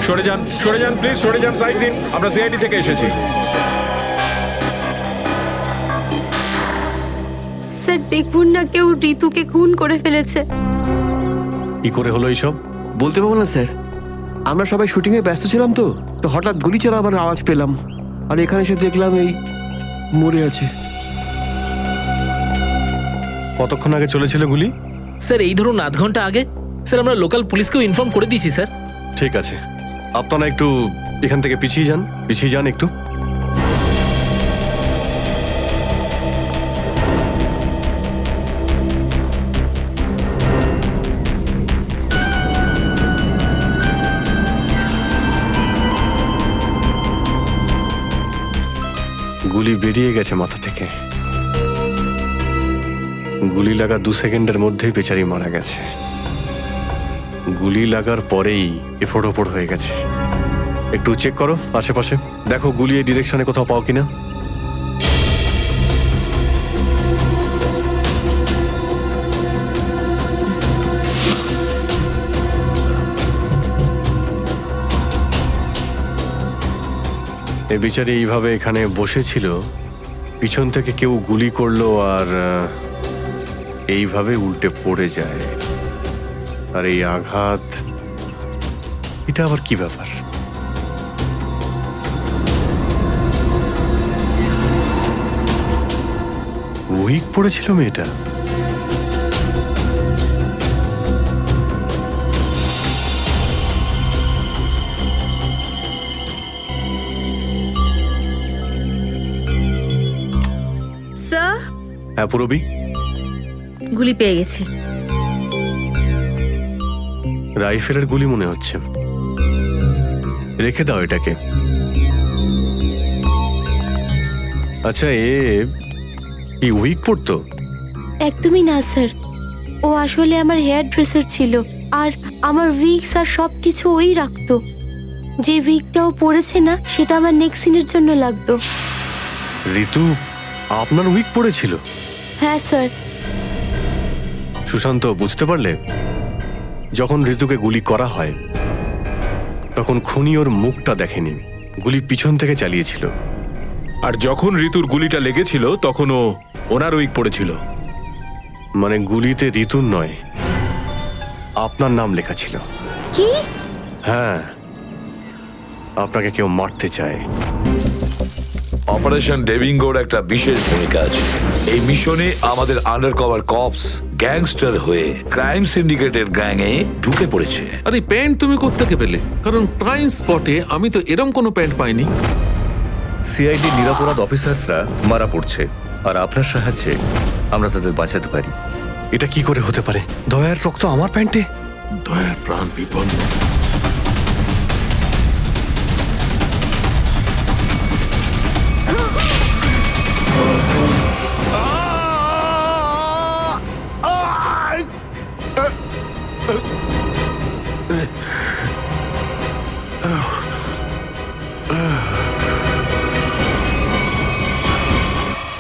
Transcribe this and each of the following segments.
সরে যান প্লিজ, সরে যান, সাইড দিন। আমরা সিআইডি থেকে এসেছি। স্যার দেখুন না, কেউ ঋতুকে খুন করে ফেলেছে। কি করে হলো এইসব? বলতে পারবো না স্যার, আমরা সবাই শুটিংয়ে ব্যস্ত ছিলাম তো তো হঠাৎ গুলি চালাবার আওয়াজ পেলাম, আর এখানে এসে দেখলাম এই মরে আছে। কতক্ষণ আগে চলেছিল গুলি? স্যার এই ধরুন আধ ঘন্টা আগে। স্যার আমরা লোকাল পুলিশকেও ইনফর্ম করে দিয়েছি স্যার। ঠিক আছে, আপনারা একটু এখান থেকে পিছিয়ে যান একটু। গুলি বেরিয়ে গেছে মাথা থেকে। গুলি লাগা 2 সেকেন্ডের মধ্যেই বেচারি মারা গেছে। গুলি লাগার পরেই এফোড় ওপড় হয়ে গেছে। একটু চেক করো আশেপাশে, দেখো গুলি এই ডিরেকশনে কোথাও পাও কিনা। এ বিচারি এইভাবে এখানে বসেছিল, পিছন থেকে কেউ গুলি করলো আর এইভাবে উল্টে পড়ে যায়। আর এই আঘাত, এটা আবার কি ব্যাপার? উইক পড়েছিল মেয়েটা। স্যার হ্যাঁ পুরবি, গুলি পেয়ে গেছি। রাইফেলের গুলি মনে হচ্ছে। রেখে দাও এটাকে। আচ্ছা, কি উইক পড়তো? একদমই না স্যার, ও আসলে আমার হেয়ার ড্রেসার ছিল, আর আমার উইগস আর সবকিছু ওই রাখতো। যে উইগটা ও পরেছে না, সেটা আমার নেক্সট সিনের জন্য লাগতো। ঋতু আপনার উইক পড়েছিল? হ্যাঁ স্যার। সুশান্ত, বুঝতে পারলে? যখন ঋতুকে গুলি করা হয় তখন খুনি ওর মুখটা দেখেনি, গুলি পিছন থেকে চালিয়েছিল। আর যখন ঋতুর গুলিটা লেগেছিল তখন ওনার উইক পড়েছিল। মানে গুলিতে ঋতুর নয়, আপনার নাম লেখা ছিল। কি? হ্যাঁ, আপনাকে কেউ মারতে চায়। অপারেশন ডেভিঙ্গোর একটা বিশেষ ভূমিকা আছে এই মিশনে। আমাদের আন্ডারকভার কপস গ্যাংস্টার হয়ে ক্রাইম সিন্ডিকেটের গ্যাংয়ে ঢুকে পড়েছে। আরে প্যান্ট তুমি কোত্থেকে পেলে? কারণ ক্রাইম স্পটে আমি তো এরম কোনো প্যান্ট পাইনি। সিআইডি নিরাপরাধ অফিসার্সরা মারা পড়ছে, আর আপনার সাহায্যে আমরা তাদের বাঁচাতে পারি। এটা কি করে হতে পারে? দয়ার রক্ত আমার প্যান্টে? দয়ার প্রাণ বিপন্ন।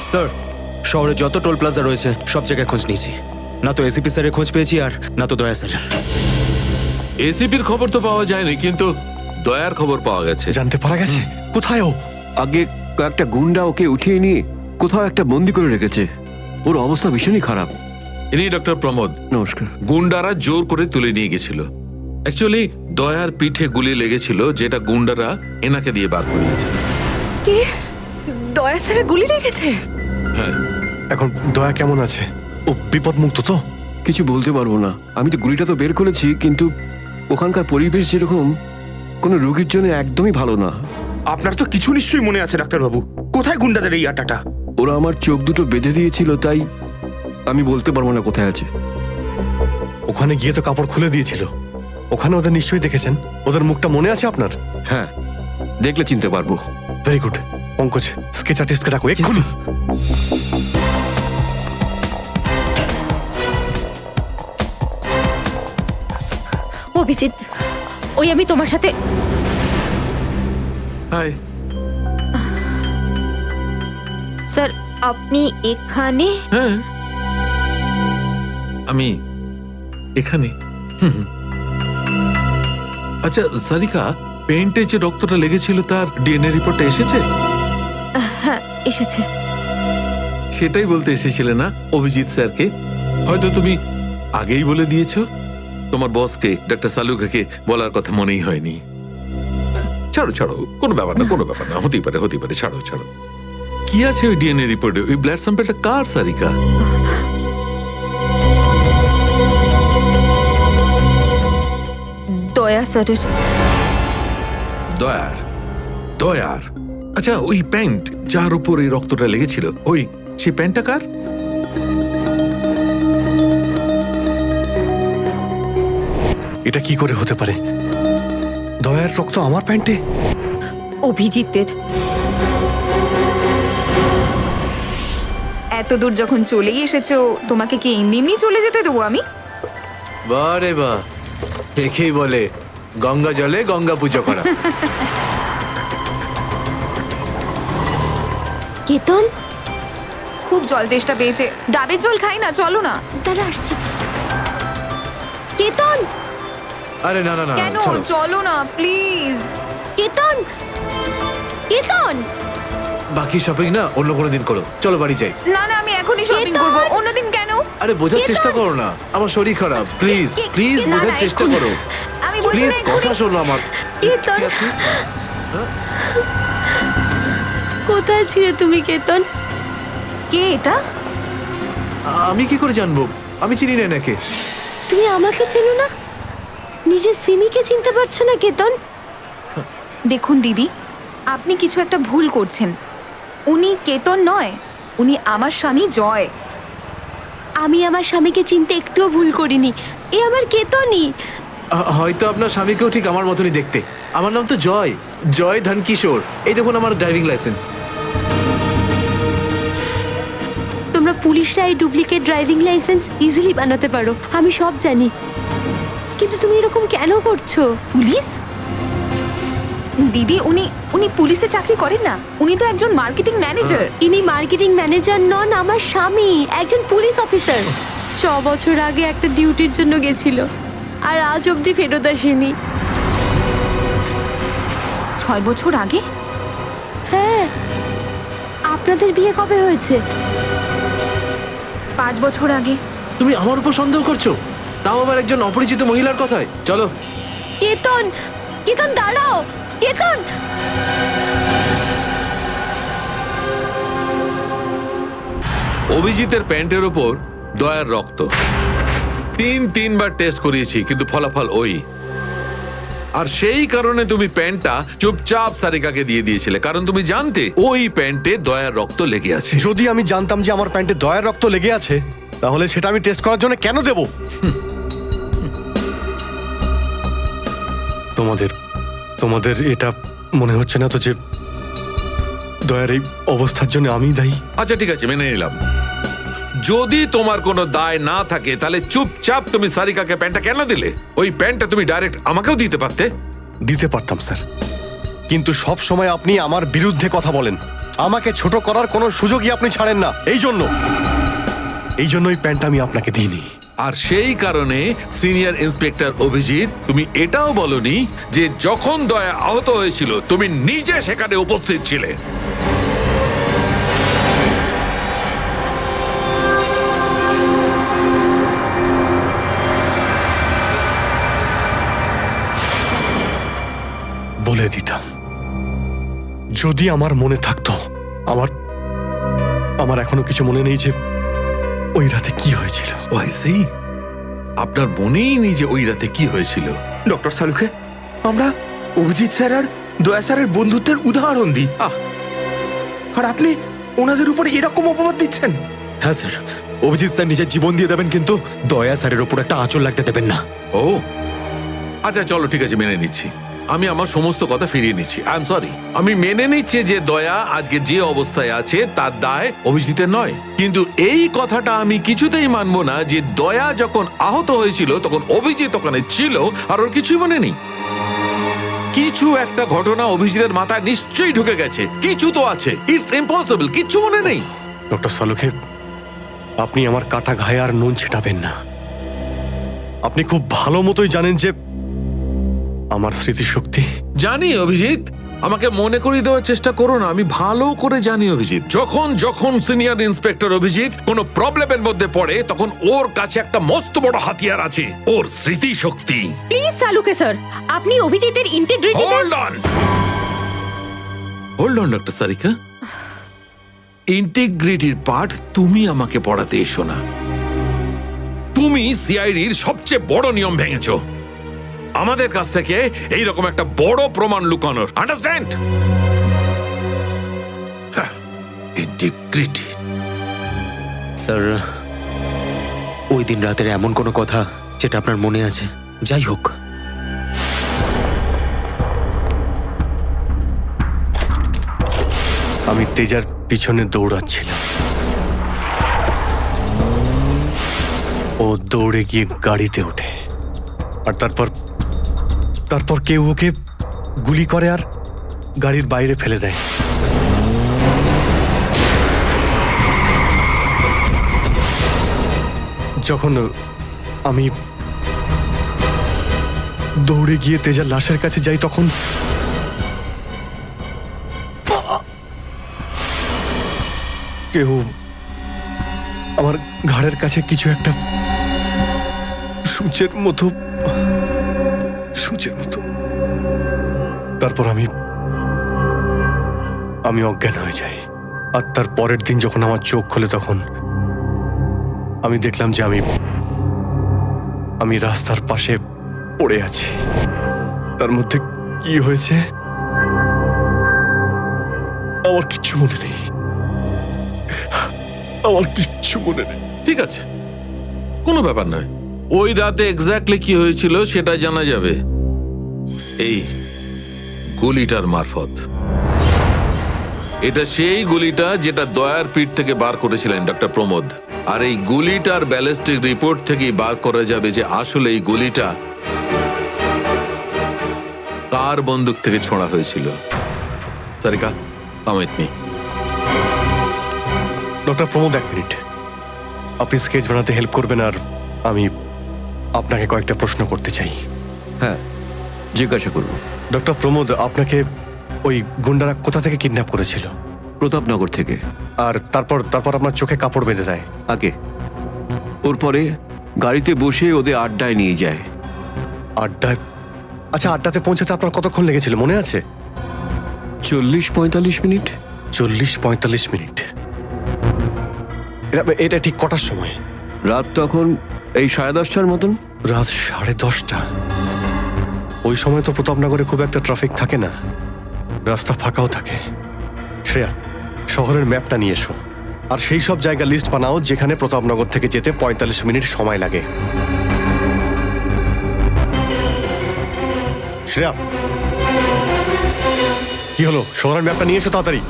স্যার, শহরে যত টোল প্লাজা রয়েছে সব জায়গায় খোঁজ নিয়েছি, না তো এসিপি স্যারের খোঁজ পেয়েছি আর না তো দয়া স্যারের। এসিপির খবর তো পাওয়া যায়নি, কিন্তু দয়ার খবর পাওয়া গেছে। জানতে পারা গেছে কোথায় ও? আগে কয়েকটা গুন্ডা ওকে উঠিয়ে নিয়ে কোথাও একটা বন্দি করে রেখেছে। ওর অবস্থা ভীষণই খারাপ। ইনি ডক্টর প্রমোদ। নমস্কার। গুন্ডারা জোর করে তুলে নিয়ে গেছিল। অ্যাকচুয়ালি দয়ার পিঠে গুলি লেগেছিল, যেটা গুন্ডারা এনাকে দিয়ে বার করিয়েছে। কি? দয়া স্যারের গুলি লেগেছে? হ্যাঁ। এখন দয়া কেমন আছে? ও বিপদ মুক্ত তো? কিছু বলতে পারবো না। আমি তো গুলিটা তো বের করেছি, কিন্তু ওখানকার পরিবেশ যেরকম কোনো রোগীর জন্য একদমই ভালো না। আপনার তো কিছু নিশ্চয়ই মনে আছে ডাক্তারবাবু, কোথায় গুন্ডাদের এই আটাটা? ওরা আমার চোখ দুটো বেঁধে দিয়েছিল, তাই আমি বলতে পারবো না কোথায় আছে। ওখানে গিয়ে তো কাপড় খুলে দিয়েছিল। ওখানে ওদের নিশ্চয়ই দেখেছেন। ওদের মুখটা মনে আছে আপনার? হ্যাঁ, দেখলে চিনতে পারবো। Very good. পঙ্কজ, স্কেচ আর্টিস্টকে ডাকো এক্ষুনি। অভিজিৎ, ওই আমি তোমার সাথে। হাই। স্যার, আপনি এখানে? হ্যাঁ, আমি এখানে। আচ্ছা সারিকা, পেন্টে যে রক্তটা লেগেছিল তার ডিএনএ রিপোর্টটা এসেছে? হ্যাঁ এসেছে। সেটাই বলতে এসেছিলে না অভিজিৎ স্যারকে? হয়তো তুমি আগেই বলে দিয়েছো। তোমার বসকে ডাক্তার সালুকাকে বলার কথা মনেই হয়নি। ছাড়ো ছাড়ো, কোনো ব্যাপার না, কোনো ব্যাপার না, হতেই পারে, ছাড়ো ছাড়ো। কি আছে ওই ডিএনএ রিপোর্টে? ওই ব্লাড স্যাম্পলটা কার, সারিকা? দয়া স্যারের। দয়ার? দয়ার? আচ্ছা, ওই প্যান্ট যার উপর এই রক্তটা লেগেছিল, সেই প্যান্টটা কার? এটা কি করে হতে পারে? দয়ার রক্ত আমার প্যান্টে? অভিজিতের। এত দূর যখন চলেই এসেছো, তোমাকে কি এমনি এমনি চলে যেতে দেবো আমি? বারে বাহ, দেখেই বলে গঙ্গা জলে গঙ্গা পুজো করা। কেতন, খুব জল তেষ্টা পেয়েছে, ডাবের জল খাই না, চলো না। দাঁড়া আসছি। কেতন, আরে না না না, কেন? ছাড়ো। চলো না প্লিজ। কেতন, কেতন। বাকি শপিং না অন্য কোনো দিন করো, চলো বাড়ি যাই। না না, আমি এখনই শপিং কেতন! করবো, অন্যদিন কেন? আরে বোঝার কেতন! চেষ্টা করো না, আমার শরীর খারাপ, প্লিজ প্লিজ না, বোঝার না, চেষ্টা এক্ষুনি। করো, আমি বলছি প্লিজ না, কথা এক্ষুনি। শোনো আমার। কেতন, কি আপনি? কোথায় ছিলে তুমি কেতন? কে এটা? আমি কি করে জানবো? আমি চিনি না এনাকে। তুমি আমাকে চেনো না? নিজের সিমিকে চিনতে পারছো না কেতন? দেখুন দিদি, আপনি কিছু একটা ভুল করছেন। উনি কেতন নয়, উনি আমার স্বামী জয়। আমি আমার স্বামীকে চিনতে একটুও ভুল করিনি। এ আমার কেতনই। হয়তো আপনার স্বামীকেও ঠিক আমার মতনই দেখতে। আমার নাম তো জয়, জয় ধনকিশোর। এই দেখুন আমার ড্রাইভিং লাইসেন্স। তোমরা পুলিশরা এই ডুপ্লিকেট ড্রাইভিং লাইসেন্স ইজিলি বানাতে পারো, আমি সব জানি। কিন্তু তুমি এরকম কেন করছো? পুলিশ? দিদি, উনি উনি পুলিশে চাকরি করেন না, উনি তো একজন মার্কেটিং ম্যানেজার। ইনি মার্কেটিং ম্যানেজার নন, আমার স্বামী একজন পুলিশ অফিসার। 6 বছর আগে একটা ডিউটির জন্য গেছিল, আর আজ অবধি ফেরত আসেনি। 6 বছর আগে? হ্যাঁ। আপনাদের বিয়ে কবে হয়েছে? 5 বছর আগে। তুমি আমার উপর সন্দেহ করছো, তাও আবার একজন অপরিচিত মহিলার কথায়। চলো। কেতন, কেতন দাঁড়াও, কেতন। অভিজিতের প্যান্টের ওপর দয়ার রক্ত। 3বার টেস্ট করিয়েছি, কিন্তু ফলাফল ওই। আর সেই কারণে তুমি প্যান্টটা চুপচাপ সারিকাকে দিয়ে দিয়েছিলে, কারণ তুমি জানতে ওই প্যান্টে দয়ার রক্ত লেগে আছে। যদি আমি জানতাম যে আমার প্যান্টে দয়ার রক্ত লেগে আছে, তাহলে সেটা আমি টেস্ট করার জন্য কেন দেব? তোমাদের এটা মনে হচ্ছে না তো যে দয়ার এই অবস্থার জন্য আমি দায়ী? আচ্ছা ঠিক আছে, মেনে নিলাম। যদি তোমার কোনো দায় না থাকে, তাহলে চুপচাপ তুমি সারিকাকে প্যান্টটা কেন দিলে? ওই প্যান্টটা তুমি ডাইরেক্ট আমাকেও দিতে পারতে। দিতে পারতাম স্যার, কিন্তু সব সময় আপনি আমার বিরুদ্ধে কথা বলেন। আমাকে ছোট করার কোনো সুযোগই আপনি ছাড়েন না। এই জন্য ওই প্যান্টটা আমি আপনাকে দিইনি। আর সেই কারণে সিনিয়র ইন্সপেক্টর অভিজিৎ, তুমি এটাও বলনি যে যখন দয়া আহত হয়েছিল তুমি নিজে সেখানে উপস্থিত ছিলে। বলে দিতাম, যদি আমার মনে থাকতো। আমার এখনো কিছু মনে নেই যে ওই রাতে কি হয়েছিল। আপনার মনেই নেই যে ওই রাতে কি হয়েছিল? ডক্টর সালুকে, আমরা অভিজিৎ স্যার আর দয়া স্যারের বন্ধুত্বের উদাহরণ দিই, আর আপনি ওনাদের উপরে এরকম অপবাদ দিচ্ছেন? হ্যাঁ স্যার, অভিজিৎ স্যার নিজের জীবন দিয়ে দেবেন, কিন্তু দয়া স্যারের উপর একটা আঁচল লাগতে দেবেন না। ও আচ্ছা, চলো ঠিক আছে, মেনে নিচ্ছি। আমি আমার সমস্ত কথা ফিরিয়ে নিচ্ছি। I am sorry. আমি মেনে নিচ্ছি যে দয়া আজকে যে অবস্থায় আছে তার দায় অভিজিতের নয়, কিন্তু এই কথাটা আমি কিছুতেই মানবো না যে দয়া যখন আহত হয়েছিল তখন অভিজিৎ ওখানে ছিল আর ওর কিছুই মনে নেই। কিছু একটা ঘটনা অভিজিতের মাথায় নিশ্চয়ই ঢুকে গেছে, কিছু তো আছে। ইটস ইম্পসিবল, কিচ্ছু মনে নেই। ডক্টর সালুকে, আপনি আমার কাটা ঘায়ে আর নুন ছেটাবেন না। আপনি খুব ভালো মতোই জানেন যে আমার স্মৃতিশক্তি। জানি অভিজিৎ, আমাকে মনে করিয়ে দেওয়ার চেষ্টা করো না, আমি ভালো করে জানি অভিজিৎ। যখন যখন সিনিয়র ইন্সপেক্টর অভিজিৎ কোনো প্রবলেমের মধ্যে পড়ে তখন ওর কাছে একটা মস্ত বড় হাতিয়ার আছে, ওর স্মৃতিশক্তি। প্লিজ সালুকে স্যার, আপনি অভিজিতের integrity hold on doctor Sarika, ইন্টিগ্রিটির পাঠ তুমি আমাকে পড়াতে এসো না। তুমি সিআইডির সবচেয়ে বড় নিয়ম ভেঙেছো, আমাদের কাছ থেকে এইরকম একটা বড় প্রমাণ লুকানোর। আন্ডারস্ট্যান্ড? ইন্টিগ্রিটি। স্যার, ওই দিন রাতের এমন কোনো কথা যেটা আপনার মনে আছে? যাই হোক, আমি তেজার পিছনে দৌড়াচ্ছিলাম। ও দৌড়ে গিয়ে গাড়িতে ওঠে, আর তারপর কেউ ওকে গুলি করে আর গাড়ির বাইরে ফেলে দেয়। যখন আমি দৌড়ে গিয়ে তেজার লাশের কাছে যাই তখন কেউ আমার ঘাড়ের কাছে কিছু একটা সূচের মতো তারপর আমি অজ্ঞান হয়ে যাই। আর তার পরের দিন যখন আমার চোখ খোলে তখন আমি দেখলাম যে আমি রাস্তার পাশে পড়ে আছি। তার মধ্যে কি হয়েছে আমার কিচ্ছু মনে নেই, আমার কিচ্ছু মনে নেই। ঠিক আছে, কোনো ব্যাপার নয়। ওই রাতে এক্স্যাক্টলি কি হয়েছিল সেটা জানা যাবে এই গুলিটার মারফত। এটা সেই গুলিটা যেটা দয়ার পিঠ থেকে বার করেছিলেন ডক্টর প্রমোদ। আর এই গুলিটার ব্যালিস্টিক রিপোর্ট থেকেই বার করা যাবে যে আসলে এই গুলিটা কার বন্দুক থেকে ছোঁড়া হয়েছিল। Sarika, come with me. Doctor Pramod, এক মিনিট, আপনি স্কেচ বানাতে হেল্প করবেন আর আমি আপনাকে কয়েকটা প্রশ্ন করতে চাই। হ্যাঁ, জিজ্ঞাসা করব। ডক্টর প্রমোদ, আপনাকে ওই গুন্ডারা কোথা থেকে কিডন্যাপ করেছিল? প্রতাপনগর থেকে। আর তারপর আপনার চোখে কাপড় বেঁধে দেয়? আগে ওর পরে গাড়িতে বসে ওদের আড্ডায় নিয়ে যায়। আড্ডায়? আচ্ছা, আড্ডাতে পৌঁছাতে আপনার কতক্ষণ লেগেছিল মনে আছে? 40-45 মিনিট। 40-45 মিনিট? এটা ঠিক কটার সময়? রাত তখন এই 10:30টার মতন। রাত 10:30টা? ওই সময় তো প্রতাপনগরে খুব একটা ট্রাফিক থাকে না, রাস্তা ফাঁকাও থাকে। শ্রেয়া, শহরের ম্যাপটা নিয়ে এসো আর সেই সব জায়গা লিস্ট বানাও যেখানে প্রতাপনগর থেকে যেতে 45 মিনিট সময় লাগে। শ্রেয়া, কি হলো? শহরের ম্যাপটা নিয়ে এসো তাড়াতাড়ি।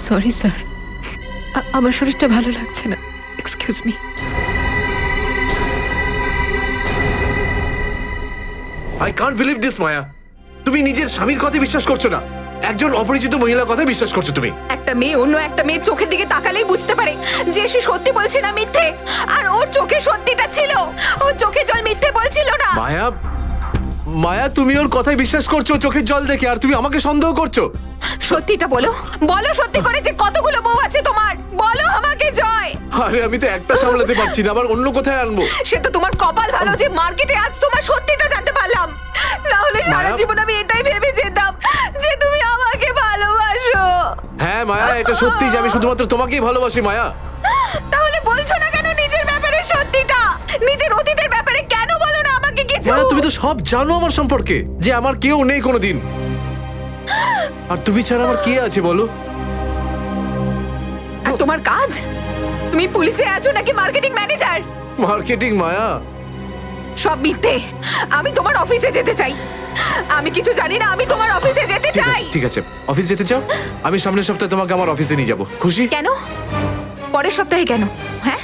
সরি স্যার, আমার শরীরটা ভালো লাগছে না, excuse me. I can't believe this Maya, তুমি নিজের স্বামীর কথা বিশ্বাস করছো না, একজন অপরিচিত মহিলার কথা বিশ্বাস করছো তুমি। একটা মেয়ে অন্য একটা মেয়ের চোখের দিকে তাকালেই বুঝতে পারে যে সে সত্যি বলছে না মিথ্যে। আর ওর চোখে সত্যিটা ছিল, ওর চোখে জল মিথ্যে বলছিল না। মায়া, তুমি ওর কথায় বিশ্বাস করছো চোখের জল দেখে, আর তুমি আমাকে সন্দেহ করছো। সত্যিটা বলো, বলো সত্যি করে যে কতগুলো বউ আছে তোমার, বলো আমাকে জয়। আরে আমি তো একটা সামলাতে পারছি না, আবার অন্য কোথায় আনবো? সে তো তোমার কপাল ভালো যে মার্কেটে আজ তোমার সত্যিটা জানতে পারলাম, না হলে সারা জীবন আমি এটাই ভেবে যেতাম যে তুমি আমাকে ভালোবাসো। হ্যাঁ মায়া, এটা সত্যি যে আমি শুধুমাত্র তোমাকেই ভালোবাসি মায়া। তাহলে বলছো না কেন নিজের ব্যাপারে সত্যিটা? নিজের অতীতের ব্যাপারে কেন বলো না আমাকে কিছু? মায়া, তুমি তো সব জানো আমার সম্পর্কে, যে আমার কেউ নেই কোনোদিন, আর তুমি ছাড়া আমার কে আছে বলো? আর তোমার কাজ? তুমি পুলিশে আছো নাকি মার্কেটিং ম্যানেজার? মার্কেটিং মায়া, সব মিথ্যে। আমি তোমার অফিসে যেতে চাই। আমি কিছু জানি না, আমি তোমার অফিসে যেতে চাই। ঠিক আছে, অফিস যেতে চাও? আমি সামনের সপ্তাহে তোমাকে আমার অফিসে নিয়ে যাবো, খুশি? কেন পরের সপ্তাহে কেন? হ্যাঁ,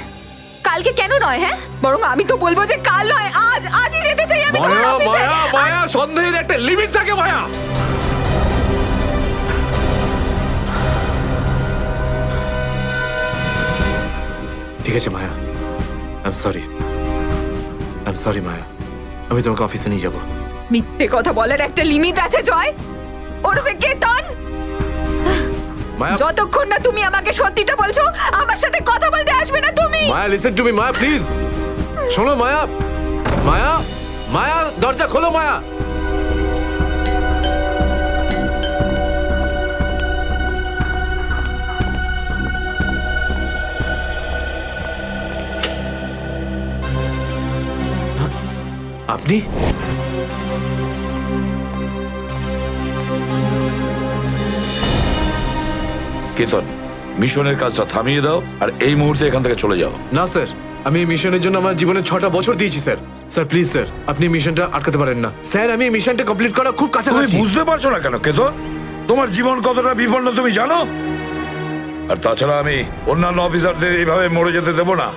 কালকে কেন নয়? হ্যাঁ, বরং আমি তো বলবো যে কাল নয়, আজই যেতে চাই আমি তোমার মায়া, অফিসে। মায়া, মায়া, সন্দেহের একটা লিমিট থাকে মায়া। ঠিক আছে মায়া, আই এম সরি মায়া, আমি তোমাকে অফিসে নিয়ে যাবো। মিথ্যে কথা বলার একটা লিমিট আছে জয়, ওরফে কেতন। মায়া যতক্ষণ না তুমি আমাকে সত্যিটা বলছো, আমার সাথে কথা বলতে আসবে না তুমি। Maya listen to me Maya please শোনো মায়া মায়া মায়া দরজা খোলো মায়া আপনি কেতন, মিশনের কাজটা থামিয়ে দাও আর এই মুহূর্তে এখান থেকে চলে যাও। না স্যার, আমি এই মিশনের জন্য আমার জীবনে 6টা বছর দিয়েছি স্যার। স্যার প্লিজ স্যার, আপনি মিশনটা আটকাতে পারেন না স্যার। আমি এই মিশনটা কমপ্লিট করা খুব তুমি কাছাকাছি। বুঝতে পারছো না কেন কেতন? তোমার জীবন কতটা বিপন্ন তুমি জানো? আর তাছাড়া আমি অন্যান্য অফিসারদের এইভাবে মরে যেতে দেবো না।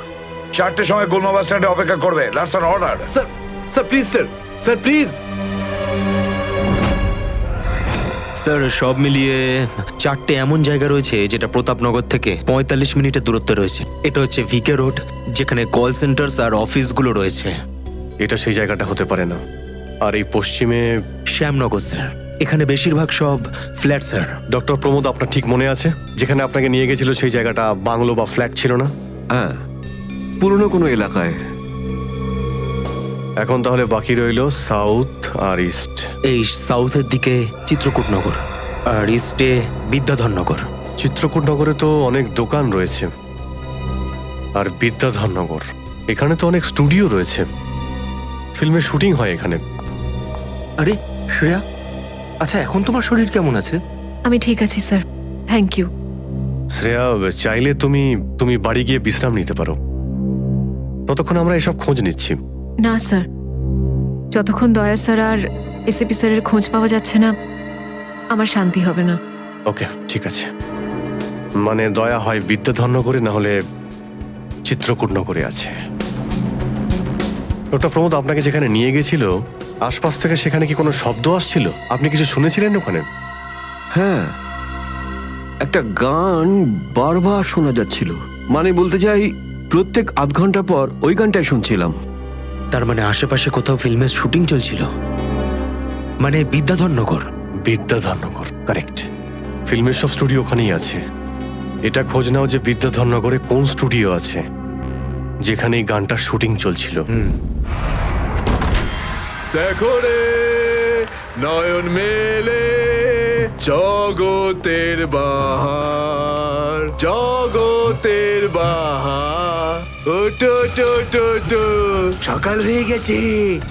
4টের সময় গোলমা বাস স্ট্যান্ডে অপেক্ষা করবে, that's an order. Sir sir please sir, sir please. Sir সব মিলিয়ে 4টে এমন জায়গা রয়েছে যেটা প্রতাপনগর থেকে 45 মিনিটের দূরত্বে রয়েছে। এটা হচ্ছে ভিকে রোড, যেখানে কল সেন্টার্স আর অফিসগুলো রয়েছে। এটা সেই জায়গাটা হতে পারে না। আর এই পশ্চিমে শ্যামনগর স্যার, এখানে বেশিরভাগ সব ফ্ল্যাট স্যার। ডক্টর প্রমোদ, আপনার ঠিক মনে আছে যেখানে আপনাকে নিয়ে গেছিল সেই জায়গাটা বাংলো বা ফ্ল্যাট ছিল না? হ্যাঁ, পুরনো কোনো এলাকায়। এখন তাহলে বাকি রইল সাউথ আর ইস্ট। এই সাউথের দিকে চিত্রকূটনগর আর ইস্টে বিদ্যাধরনগর। চিত্রকূটনগরে তো অনেক দোকান রয়েছে, আর বিদ্যাধরনগর এখানে তো অনেক স্টুডিও রয়েছে, ফিল্মের শুটিং হয় এখানে। আরে শ্রেয়া, আচ্ছা এখন তোমার শরীর কেমন আছে? আমি ঠিক আছি স্যার, থ্যাংক ইউ। শ্রেয়া, চাইলে তুমি বাড়ি গিয়ে বিশ্রাম নিতে পারো, ততক্ষণ আমরা এসব খোঁজ নিচ্ছি। না স্যার, যতক্ষণ দয়া স্যার আর এসিপি স্যারের খোঁজ পাওয়া যাচ্ছে না, আমার শান্তি হবে না। ওকে, ঠিক আছে। মানে দয়া হয় বিদ্যাধরনগরে, না হলে চিত্রকূটনগরে আছে। ডক্টর প্রমোদ, আপনাকে যেখানে নিয়ে গেছিল আশপাশ থেকে সেখানে কি কোনো শব্দ আসছিল? আপনি কিছু শুনেছিলেন ওখানে? হ্যাঁ, একটা গান বারবার শোনা যাচ্ছিল। মানে বলতে চাই, প্রত্যেক আধ ঘন্টা পর ওই গানটাই শুনছিলাম। তার মানে আশেপাশে কোথাও ফিল্মের শুটিং চলছিল, মানে বিদ্যাধরনগর। বিদ্যাধরনগর, কারেক্ট। ফিল্মের সব স্টুডিও ওখানেই আছে। এটা খোঁজ নাও যে বিদ্যাধরনগরে কোন স্টুডিও আছে যেখানে এই গানটার শুটিং চলছিল। দেখো রে নয়ন মেলে জগতের বাহার, জগতের বাহার। ওটো টো টো টো, সকাল হয়ে গেছে,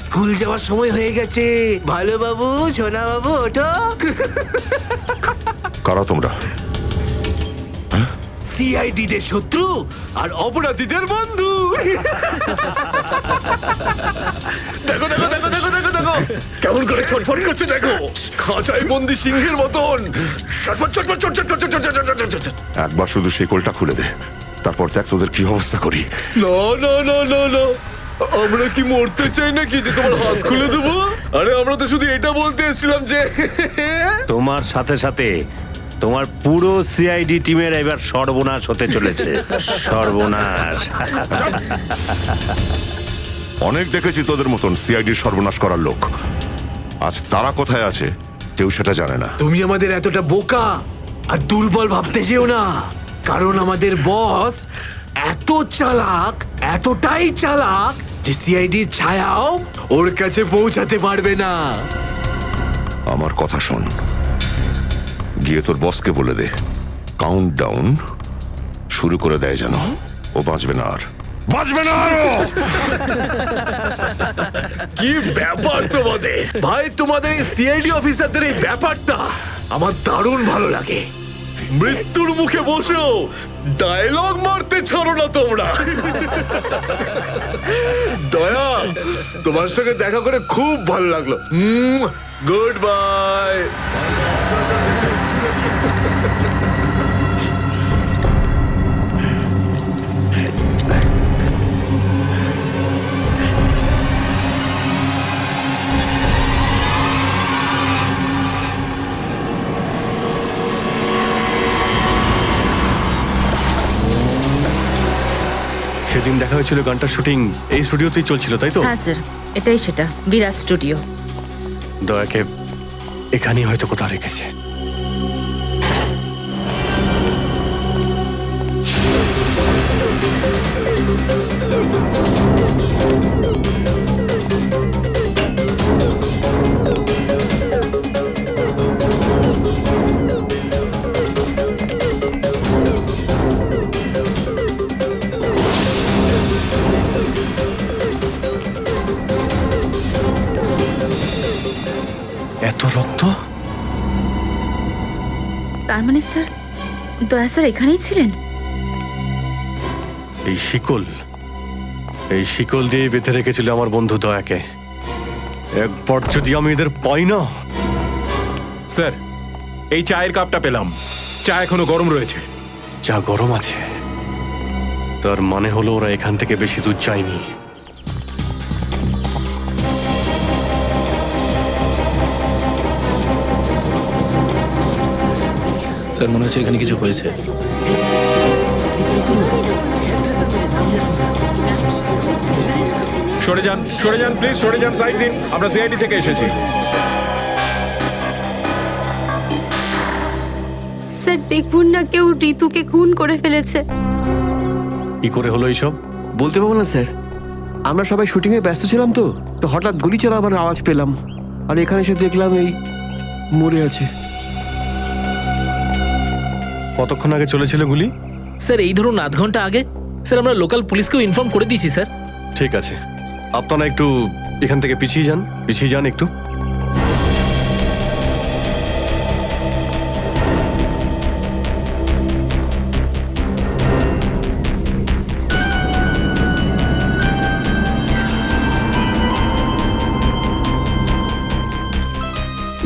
স্কুল যাওয়ার সময় হয়ে গেছে। ভালো বাবু, সোনা বাবু, ওঠো। কারা তোমরা? সিআইডি দের শত্রু আর অপরাধীদের বন্ধু। দেখো দেখো দেখো দেখো দেখো দেখো কেমন করে ছটফট করছে, দেখো খাঁচায় বন্দি সিংহের মতন ছটফট ছটফট ছটফট ছটফট। একবার শুধু শেকলটা খুলে দে, তারপর দেখ তোদের কি অবস্থা করি। না না না না না, আমরা কি মরতে চাই নাকি যে তোমার হাত খুলে দেবো? আরে আমরা তো শুধু এটা বলতে এসেছিলাম যে তোমার সাথে সাথে তোমার পুরো সিআইডি টিমের এবার সর্বনাশ হতে চলেছে। সর্বনাশ। অনেক দেখেছি তোদের মতন সিআইডির সর্বনাশ করার লোক। আজ তারা কোথায় আছে কেউ সেটা জানে না। তুমি আমাদের এতটা বোকা আর দুর্বল ভাবতে যেও না, কারণ আমাদের বস এত চালাক, এতটাই চালাক যে সিআইডির ছায়াও ওর কাছে পৌঁছাতে পারবে না। আমার কথা শোন, গিয়ে তোর বসকে বলে দে কাউন্ট ডাউন শুরু করে দেয় যেন ও বাঁচবে না আর, বাঁচবে না আরো। কি ব্যাপার তোমাদের ভাই, তোমাদের এই সিআইডি অফিসারদের এই ব্যাপারটা আমার দারুণ ভালো লাগে। মৃত্যুর মুখে বসেও ডায়লগ মারতে ছাড়ো না তোমরা। দয়া, তোমার সঙ্গে দেখা করে খুব ভালো লাগলো। Good bye. সেদিন দেখা হয়েছিল গানটার শুটিং এই স্টুডিওতেই চলছিল, তাই তো? হ্যাঁ স্যার, এটাই সেটা, বিরাট স্টুডিও। দয়াকে এখানেই হয়তো কোথাও রেখেছে। এত রক্ত? তার মানে স্যার দয়া স্যার এখানেই ছিলেন? এই শিকল দিয়ে বেঁধে রেখেছিল আমার বন্ধু দয়াকে। একবার যদি আমি এদের পাই না। স্যার, এই চায়ের কাপটা পেলাম। চা এখনো গরম রয়েছে। চা গরম আছে, তার মানে হলো ওরা এখান থেকে বেশি দূর যায়নি। স্যার মনে হচ্ছে এখানে কিছু হয়েছে। সরে যান প্লিজ, সরে যান, সাইড দিন। আমরা সিআইডি থেকে এসেছি। স্যার দেখুন না, কেউ ঋতুকে খুন করে ফেলেছে। কি করে হলো এইসব? বলতে পারবো না স্যার, আমরা সবাই শুটিং এ ব্যস্ত ছিলাম তো তো হঠাৎ গুলি চালাবার আওয়াজ পেলাম, আর এখানে এসে দেখলাম এই মরে আছে। কতক্ষণ আগে চলেছিল গুলি? স্যার এই ধরুন আধ ঘন্টা আগে। স্যার আমরা লোকাল পুলিশকেও ইনফর্ম করে দিয়েছি স্যার। ঠিক আছে, আপনারা একটু এখান থেকে পিছিয়ে যান একটু।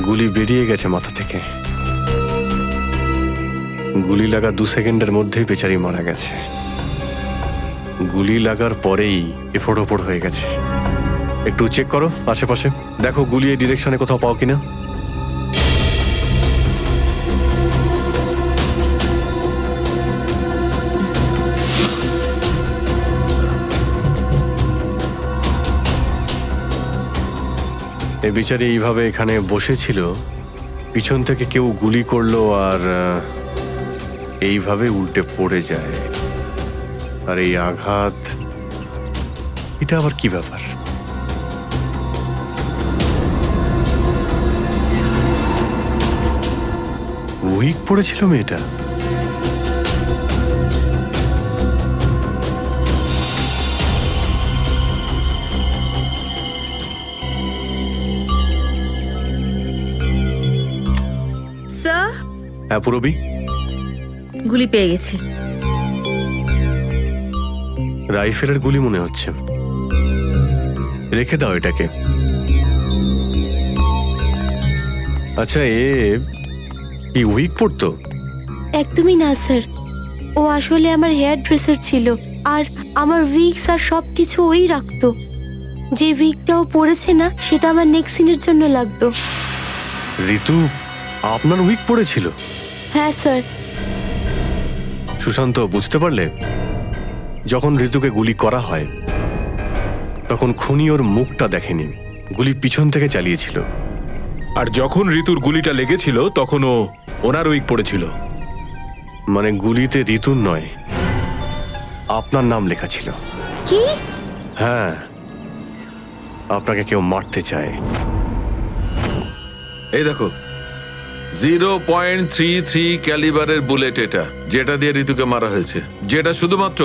গুলি বেরিয়ে গেছে মাথা থেকে। গুলি লাগা 2 সেকেন্ডের মধ্যেই বেচারি মারা গেছে। গুলি লাগার পরেই এফোড় ওপড় হয়ে গেছে। একটু চেক করো আশেপাশে, দেখো গুলি এই ডিরেকশনে কোথাও পাও কিনা। এই বিচারি এইভাবে এখানে বসেছিল, পিছন থেকে কেউ গুলি করলো আর এইভাবে উল্টে পড়ে যায়। আর এই আঘাত, এটা আবার কি ব্যাপার? উইক পড়েছিল মেয়েটা। স্যার হ্যাঁ পুরবি, গুলি পেয়ে গেছি। রাইফেলের গুলি মনে হচ্ছে। রেখে দাও এটাকে। আচ্ছা, কি উইক পড়তো? একদমই না স্যার, ও আসলে আমার হেয়ার ড্রেসার ছিল। আর আমার উইগস আর সবকিছু ওই রাখতো। যে উইগটা ও পরেছে না, সেটা আমার নেক্সট সিনের জন্য লাগতো। ঋতু আপনার উইক পড়েছিল? হ্যাঁ স্যার। সুশান্ত, বুঝতে পারলে? যখন ঋতুকে গুলি করা হয় তখন খুনি ওর মুখটা দেখেনি, গুলি পিছন থেকে চালিয়েছিল। আর যখন ঋতুর গুলিটা লেগেছিল তখন ওনার উইক পড়েছিল। মানে গুলিতে ঋতুর নয়, আপনার নাম লেখা ছিল। কি? হ্যাঁ, আপনাকে কেউ মারতে চায়। এই দেখো 0.33 ক্যালিবারের বুলেট এটা, যেটা দিয়ে ঋতুকে মারা হয়েছে, যেটা শুধুমাত্র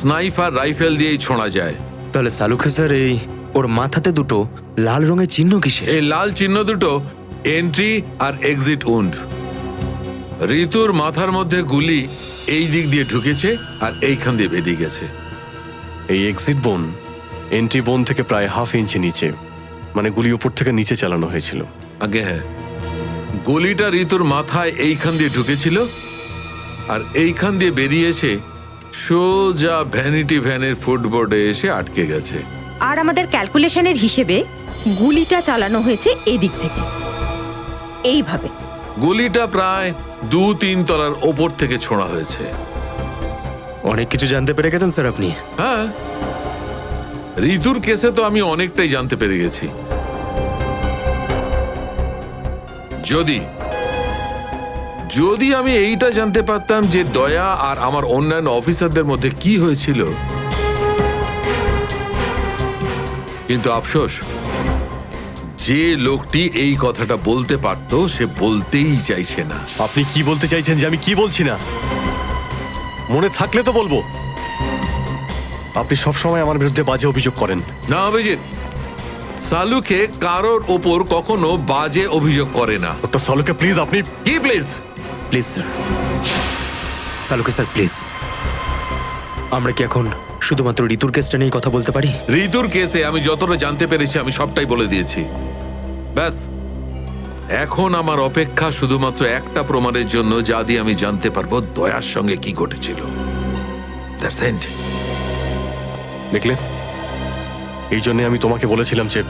স্নাইপার রাইফেল দিয়েই ছোঁড়া যায়। তাহলে সালুখে স্যার, এই ওর মাথাতে দুটো লাল রঙের চিহ্ন কিসে? এই লাল চিহ্ন দুটো এন্ট্রি আর এক্সিট উন্ড। ঋতুর মাথার মধ্যে গুলি এই দিক দিয়ে ঢুকেছে আর এইখান দিয়ে বেরিয়ে গেছে। এই এক্সিট বোন এন্ট্রি বোন থেকে প্রায় 1/2 ইঞ্চি নিচে, মানে গুলি উপর থেকে নিচে চালানো হয়েছিল। আগে হ্যাঁ, গুলিটা ঋতুর মাথায় এইখান দিয়ে ঢুকেছিল আর এইখান দিয়ে বেরিয়ে এসে সোজা ভ্যানিটি ভ্যানের ফুটবোর্ডে এসে আটকে গেছে। আর আমাদের ক্যালকুলেশনের হিসেবে গুলিটা চালানো হয়েছে এদিক থেকে, এইভাবে। গুলিটা প্রায় 2-3 তলার ওপর থেকে ছোঁড়া হয়েছে। অনেক কিছু জানতে পেরে গেছেন স্যার আপনি। হ্যাঁ, ঋতুর কেসে তো আমি অনেকটাই জানতে পেরে গেছি। যদি আমি এইটা জানতে পারতাম যে দয়া আর আমার অন্যান্য অফিসারদের মধ্যে কি হয়েছিল, কিন্তু আফসোস, যে লোকটি এই কথাটা বলতে পারতো সে বলতেই চাইছে না। আপনি কি বলতে চাইছেন যে আমি কি বলছি না? মনে থাকলে তো বলবো। আপনি সবসময় আমার বিরুদ্ধে বাজে অভিযোগ করেন। না অভিজিৎ, সালুকে কারোর ওপর কখনো বাজে অভিযোগ করে না। ডক্টর সালুকে প্লিজ আপনি কি প্লিজ? প্লিজ স্যার, সালুকে স্যার প্লিজ, আমরা কি এখন শুধুমাত্র ঋতুর কেসটা নিয়ে কথা বলতে পারি? ঋতুর কেসে আমি যতটা জানতে পেরেছি আমি সবটাই বলে দিয়েছি। ব্যাস, এখন আমার অপেক্ষা শুধুমাত্র একটা প্রমাণের জন্য, যা দিয়ে আমি জানতে পারবো দয়ার সঙ্গে কি ঘটেছিল। That's it. দেখলে, এই জন্য আমি তোমাকে বলেছিলাম যে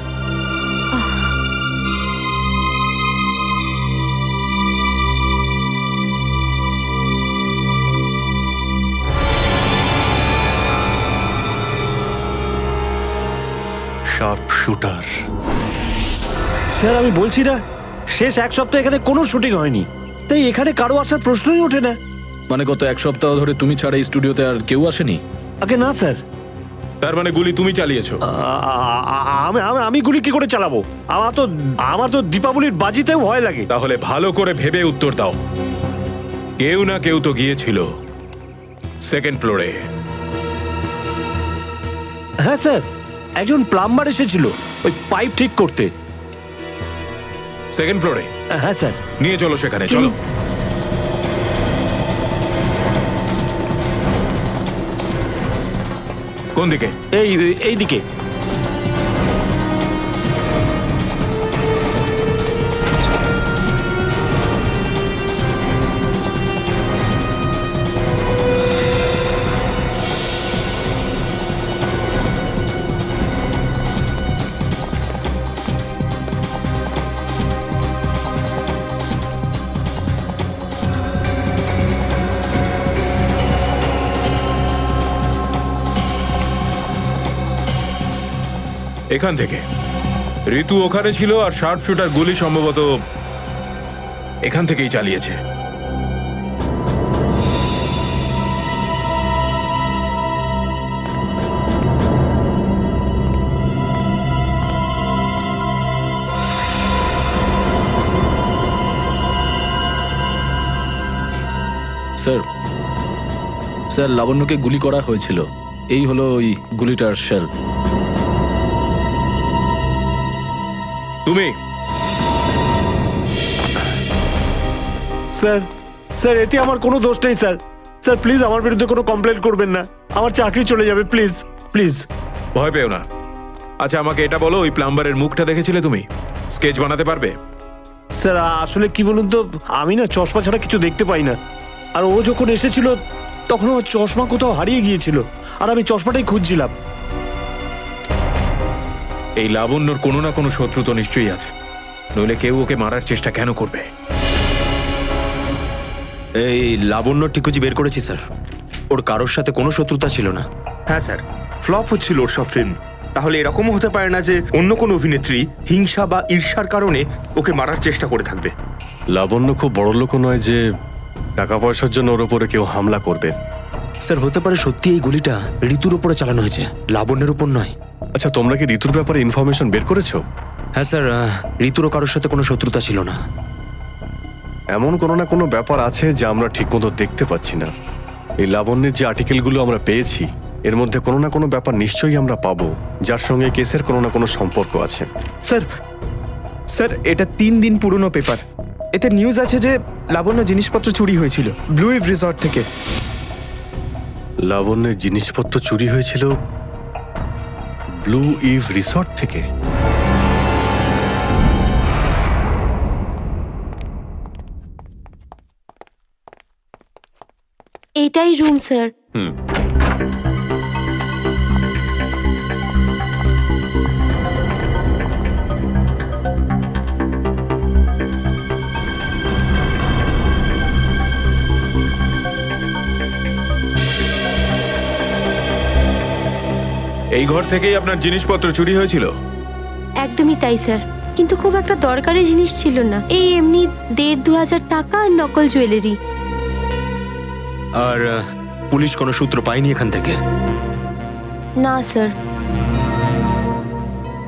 শার্প শুটার। স্যার আমি বলছি না, শেষ এক সপ্তাহ এখানে কোনো শুটিং হয়নি, তাই এখানে কারো আসার প্রশ্নই ওঠে না। মানে গত এক সপ্তাহ ধরে তুমি ছাড়া এই স্টুডিওতে আর কেউ আসেনি? আগে না স্যার। তার মানে গুলি তুমি চালিয়েছো? আমি গুলি কি করে চালাবো? আমার তো দীপাবলির বাজিতেও ভয় লাগে। তাহলে ভালো করে ভেবে উত্তর দাও। কেউ না কেউ তো গিয়েছিল সেকেন্ড ফ্লোরে। হ্যাঁ স্যার, একজন প্লাম্বার এসেছিল ওই পাইপ ঠিক করতে। সেকেন্ড ফ্লোরে? হ্যাঁ স্যার। নিয়ে চলো সেখানে, চলো। কোন দিকে? এই দিকে। এখান থেকে ঋতু ওখানে ছিল, আর শার্প শুটার গুলি সম্ভবত এখান থেকেই চালিয়েছে। স্যার লাবণ্যকে গুলি করা হয়েছিল। এই হলো ওই গুলিটার শেল। তুমি? স্যার এতে আমার কোনো দোষ নেই স্যার। স্যার প্লিজ আমার বিরুদ্ধে কোনো কমপ্লেন করবেন না, আমার চাকরি চলে যাবে, প্লিজ প্লিজ। ভয় পেও না। আচ্ছা আমাকে এটা বলো, ওই প্লাম্বারের মুখটা দেখেছিলে তুমি? স্কেচ বানাতে পারবে? স্যার আসলে কি বলুন তো, আমি না চশমা ছাড়া কিছু দেখতে পাই না, আর ও যখন এসেছিল তখন আমার চশমা কোথাও হারিয়ে গিয়েছিল, আর আমি চশমাটাই খুঁজছিলাম। এই লাবণ্যর কোনো না কোনো শত্রু তো নিশ্চয়ই আছে, নইলে কেউ ওকে মারার চেষ্টা কেন করবে? এই লাবণ্য টিকুজি বের করেছি স্যার, ওর কারোর সাথে কোনো শত্রুতা ছিল না। হ্যাঁ স্যার, ফ্লপ হচ্ছিল ওর সব ফিল্ম। তাহলে এরকমও হতে পারে না যে অন্য কোনো অভিনেত্রী হিংসা বা ঈর্ষার কারণে ওকে মারার চেষ্টা করে থাকবে। লাবণ্য খুব বড় লোক নয় যে টাকা পয়সার জন্য ওর উপরে কেউ হামলা করবে। স্যার হতে পারে সত্যি এই গুলিটা ঋতুর উপরে চালানো হয়েছে, লাবণ্যের উপর নয়। আচ্ছা তোমরা কি ঋতুর ব্যাপারে ইনফরমেশন বের করেছো? হ্যাঁ স্যার, ঋতুরও কারোর সাথে কোনো শত্রুতা ছিল না। এমন কোনো না কোনো ব্যাপার আছে যা আমরা ঠিকমতো দেখতে পাচ্ছি না। এই লাবণ্যের যে আর্টিকেলগুলো আমরা পেয়েছি, এর মধ্যে কোনো না কোনো ব্যাপার নিশ্চয়ই আমরা পাবো যার সঙ্গে কেসের কোনো না কোনো সম্পর্ক আছে। স্যার এটা 3 দিন পুরনো পেপার। এতে নিউজ আছে যে লাবণ্য জিনিসপত্র চুরি হয়েছিল ব্লু ইভ রিসর্ট থেকে। লাবণ্যের জিনিসপত্র চুরি হয়েছিল ব্লু ইভ রিসর্ট থেকে? এটাই রুম স্যার। এই ঘর থেকেই আপনার জিনিসপত্র চুরি হয়েছিল? একদমই তাই স্যার। কিন্তু খুব একটা দরকারি জিনিস ছিল না, এই এমনি 1,500-2,000 টাকা আর নকল জুয়েলারি। আর পুলিশ কোনো সূত্র পায়নি এখান থেকে? না স্যার।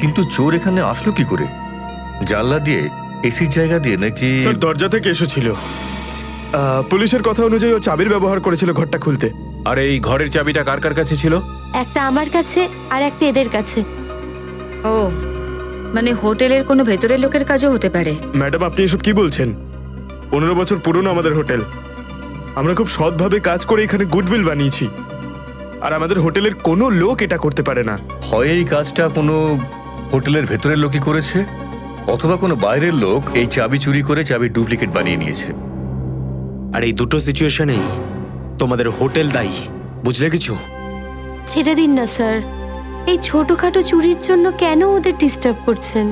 কিন্তু চোর এখানে আসলো কি করে? জানলা দিয়ে, এসির জায়গা দিয়ে নাকি? স্যার দরজা থেকে এসেছিল। পুলিশের কথা অনুযায়ী ও চাবির ব্যবহার করেছিল ঘরটা খুলতে। আর এই ঘরের চাবিটা কার কার কাছে ছিল? একটা আমার কাছে আর একটা এদের কাছে। ও মানে হোটেলের কোনো ভেতরের লোকের কাজও হতে পারে। ম্যাডাম আপনি এসব কি বলছেন? 15 বছর পুরনো আমাদের হোটেল, আমরা খুব সৎভাবে কাজ করে এখানে গুডউইল বানিয়েছি, আর আমাদের হোটেলের কোনো লোক এটা করতে পারে না। হয় এই কাজটা কোনো হোটেলের ভেতরের লোকই করেছে, অথবা কোনো বাইরের লোক এই চাবি চুরি করে চাবির ডুপ্লিকেট বানিয়ে নিয়েছে। আর এই দুটো সিচুয়েশনেই তোমাদের হোটেল দায়ী, বুঝলে কিছু? ছেড়ে দিন না স্যার, এই ছোটখাটো চুরির জন্য কেন ওদের ডিস্টার্ব করছেন?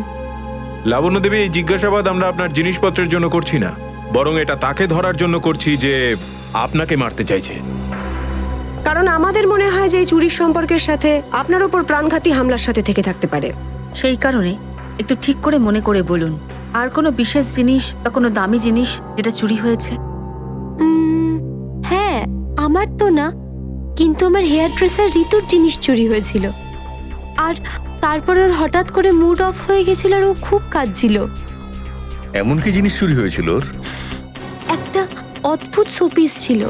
লাবণ্য দেবী, এই জিজ্ঞাসাবাদ আমরা আপনার জিনিসপত্রের জন্য করছি না, বরং এটা তাকে ধরার জন্য করছি যে আপনাকে মারতে চাইছে। কারণ আমাদের মনে হয় যে এই চুরির সম্পর্কের সাথে আপনার উপর প্রাণঘাতী হামলার সাথে থেকে থাকতে পারে। সেই কারণে একটু ঠিক করে মনে করে বলুন, আর কোনো বিশেষ জিনিস বা কোনো দামি জিনিস যেটা চুরি হয়েছে? হ্যাঁ, আমার তো না, কিন্তু আমার হেয়ার ড্রেসার ঋতুর জিনিস চুরি হয়েছিল। আর তারপর ওর হঠাৎ করে মুড অফ হয়ে গেছিল আর ও খুব কাঁদছিল। এমন কি জিনিস চুরি হয়েছিল ওর? একটা অদ্ভুত শোপিস ছিল।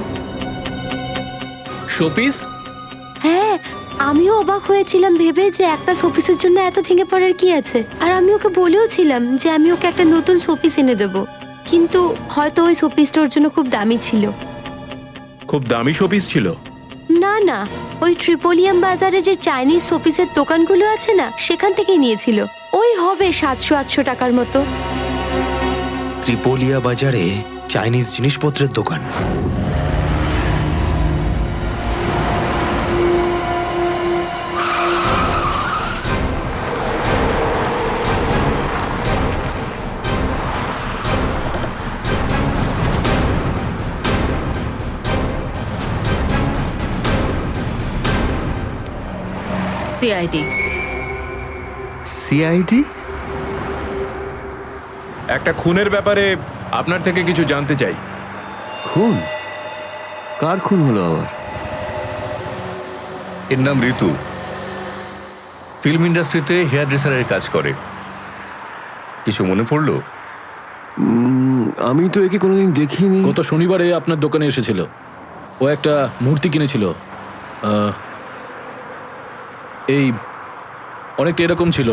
শোপিস? হ্যাঁ, আমিও অবাক হয়েছিলাম ভেবে যে একটা শোপিসের জন্য এত ভেঙে পড়ার কি আছে। আর আমি ওকে বলেও ছিলাম যে আমি ওকে একটা নতুন শোপিস এনে দেবো, কিন্তু হয়তো ওই শোপিসটা ওর জন্য খুব দামি ছিল। খুব দামি শোপিস ছিল? না না, ওই ট্রিপোলিয়াম বাজারে যে চাইনিজ শোপিসের দোকানগুলো আছে না, সেখান থেকেই নিয়েছিল। ওই হবে 700-800 টাকার মতো। ত্রিপোলিয়া বাজারে চাইনিজ জিনিসপত্রের দোকান? সিআইডি। সিআইডি? একটা খুনের ব্যাপারে আপনার থেকে কিছু জানতে চাই। খুন? কার খুন হলো আবার? এর নাম ঋতু, ফিল্ম ইন্ডাস্ট্রিতে হেয়ার ড্রেসারের কাজ করে। কিছু মনে পড়লো? আমি তো একে কোনোদিন দেখিনি। গত শনিবারে আপনার দোকানে এসেছিল, ও একটা মূর্তি কিনেছিল। এই অনেকটা এরকম ছিল।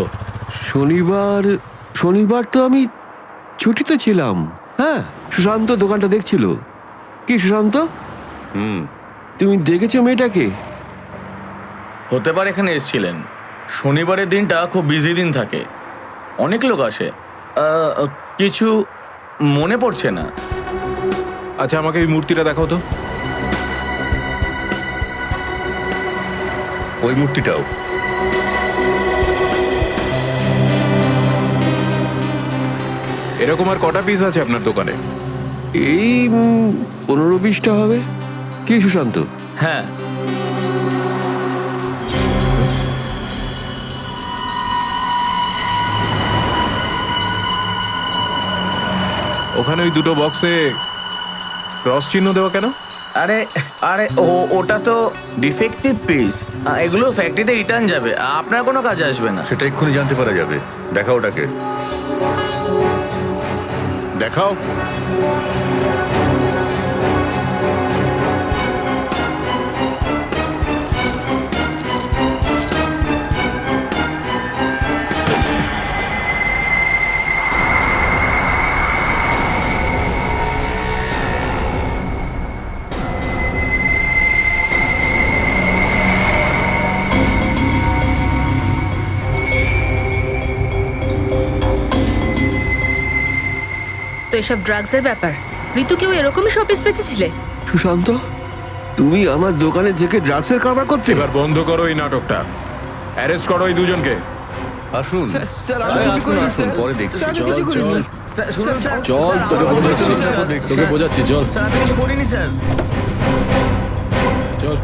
শনিবার তো আমি ছুটিতে ছিলাম। হ্যাঁ, সুশান্ত দোকানটা দেখছিল। কি সুশান্ত? তুমি দেখেছো মেয়েটাকে? হতে পারে এখানে এসেছিলেন। শনিবারের দিনটা খুব বিজি দিন থাকে, অনেক লোক আসে। কিছু মনে পড়ছে না। আচ্ছা, আমাকে এই মূর্তিটা দেখাও তো। ওই মূর্তিটাও? এরকম আর কটা পিস আছে আপনার দোকানে? এই 15-20টা হবে। কি সুশান্ত? হ্যাঁ, ওখানে ওই দুটো বক্সে ক্রস চিহ্ন দেওয়া কেন? আরে আরে ওটা তো ডিফেক্টিভ পিস, এগুলো ফ্যাক্টরিতে রিটার্ন যাবে, আপনার কোনো কাজে আসবে না। সেটা এক্ষুনি জানতে পারা যাবে। দেখাও ওটাকে। দেখাও। তো এসব ড্রাগসের ব্যাপার। ঋতুকেও এরকমই শোপিস বেচেছিলে? সুশান্ত, তুমি আমার দোকানে থেকে ড্রাগসের কারবার করতে? এবার বন্ধ করো এই নাটকটা, অ্যারেস্ট করো এই দুজনকে। আসুন, পরে দেখছি। চল, তোকে বোঝাচ্ছি, চল। আমি কিছু করিনি স্যার। চল।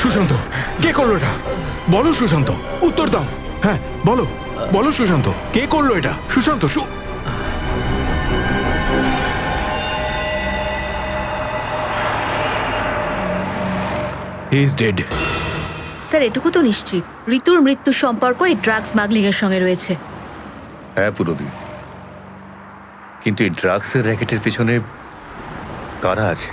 সুশান্ত, কে করলো এটা? বলো সুশান্ত, উত্তর দাও। হ্যাঁ বলো, বলো সুশান্ত, কে করলো এটা? Sushant, he is dead. Sir এটুকু তো নিশ্চিত ঋতুর মৃত্যুর সম্পর্ক এই ড্রাগ স্মাগলিং এর সঙ্গে রয়েছে। হ্যাঁ পুরবি, কিন্তু এই ড্রাগসের র্যাকেটের পিছনে কারা আছে?